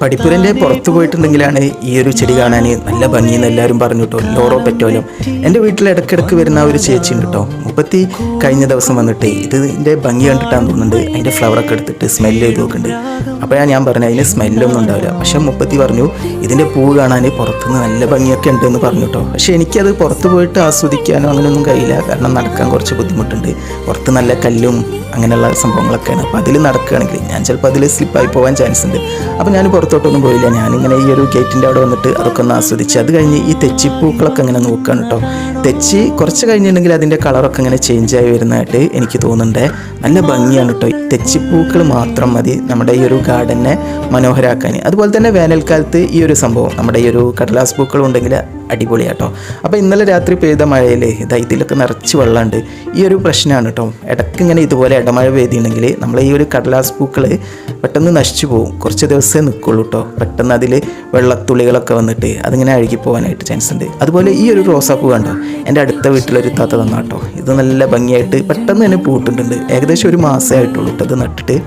പഠിപ്പുരൻ്റെ പുറത്ത് പോയിട്ടുണ്ടെങ്കിലാണ് ഈ ഒരു ചെടി കാണാൻ നല്ല ഭംഗിയെന്ന് എല്ലാവരും പറഞ്ഞു കേട്ടോ. ലോറോ പെറ്റോലം എൻ്റെ വീട്ടിൽ ഇടയ്ക്കിടയ്ക്ക് വരുന്ന ഒരു ചേച്ചി ഉണ്ട് കേട്ടോ. മുപ്പത്തി കഴിഞ്ഞ ദിവസം വന്നിട്ട് ഇതിൻ്റെ ഭംഗി കണ്ടിട്ടാന്ന് തോന്നുന്നുണ്ട് അതിൻ്റെ ഫ്ലവറൊക്കെ എടുത്തിട്ട് സ്മെല്ല് ചെയ്ത് നോക്കുന്നുണ്ട്. അപ്പോൾ ഞാൻ പറഞ്ഞു അതിന് സ്മെല്ലൊന്നും ഉണ്ടാവില്ല. പക്ഷെ മുപ്പത്തി പറഞ്ഞു ഇതിൻ്റെ പൂവ് കാണാൻ പുറത്തുനിന്ന് നല്ല ഭംഗിയൊക്കെ ഉണ്ട് എന്ന് പറഞ്ഞു കേട്ടോ. പക്ഷേ എനിക്കത് പുറത്ത് പോയിട്ട് ആസ്വദിക്കാനോ അങ്ങനെയൊന്നും കഴിയില്ല. കാരണം നടക്കാൻ കുറച്ച് ബുദ്ധിമുട്ടുണ്ട്. പുറത്ത് നല്ല കല്ലും അങ്ങനെയുള്ള സംഭവങ്ങളൊക്കെയാണ്. അപ്പോൾ അതിൽ നടക്കുകയാണെങ്കിൽ ഞാൻ ചിലപ്പോൾ അതിൽ സ്ലിപ്പായി പോകാൻ ചാൻസ് ഉണ്ട്. അപ്പോൾ ഞാൻ പുറത്തോട്ടൊന്നും പോയില്ല. ഞാനിങ്ങനെ ഈ ഒരു ഗേറ്റിൻ്റെ അവിടെ വന്നിട്ട് അതൊക്കെ ഒന്ന് ആസ്വദിച്ച് അത് കഴിഞ്ഞ് ഈ തെച്ചിപ്പൂക്കളൊക്കെ അങ്ങനെ നോക്കുകയാണ് കേട്ടോ. തെച്ചി കുറച്ച് കഴിഞ്ഞിട്ടുണ്ടെങ്കിൽ അതിൻ്റെ കളറൊക്കെ ഇങ്ങനെ ചേഞ്ചായി വരുന്നതായിട്ട് എനിക്ക് തോന്നുന്നുണ്ട്. നല്ല ഭംഗിയാണ് കേട്ടോ. തെച്ചിപ്പൂക്കൾ മാത്രം മതി നമ്മുടെ ഈ ഒരു ഗാർഡനെ മനോഹരമാക്കാൻ. അതുപോലെ തന്നെ വേനൽക്കാലത്ത് ഈ ഒരു സംഭവം നമ്മുടെ ഈ ഒരു കടലാസ് പൂക്കളും ഉണ്ടെങ്കിൽ അടിപൊളിയാട്ടോ. അപ്പോൾ ഇന്നലെ രാത്രി പെയ്ത മഴയിൽ ഇതിലൊക്കെ നിറച്ച് വെള്ളമുണ്ട്. ഈ ഒരു പ്രശ്നമാണ് കേട്ടോ. ഇടയ്ക്ക് ഇങ്ങനെ ഇതുപോലെ ഇടമഴ പെയ്തിട്ടുണ്ടെങ്കിൽ നമ്മൾ ഈ ഒരു കടലാസ് പൂക്കൾ പെട്ടെന്ന് നശിച്ചു പോകും. കുറച്ച് ദിവസമേ നിൽക്കുള്ളൂ കേട്ടോ. പെട്ടെന്ന് അതിൽ വെള്ളത്തുള്ളികളൊക്കെ വന്നിട്ട് അതിങ്ങനെ അഴുകി പോകാനായിട്ട് ചാൻസ് ഉണ്ട്. അതുപോലെ ഈ ഒരു റോസാപ്പൂ കണ്ടോ, എൻ്റെ അടുത്ത വീട്ടിലൊരു താത്ത തന്നാട്ടോ. ഇത് നല്ല ഭംഗിയായിട്ട് പെട്ടെന്ന് തന്നെ പൂട്ടിട്ടുണ്ട്. ഏകദേശം ഒരു മാസമേ ആയിട്ടുള്ളൂ കേട്ടോ ഇത് നട്ടിട്ട്.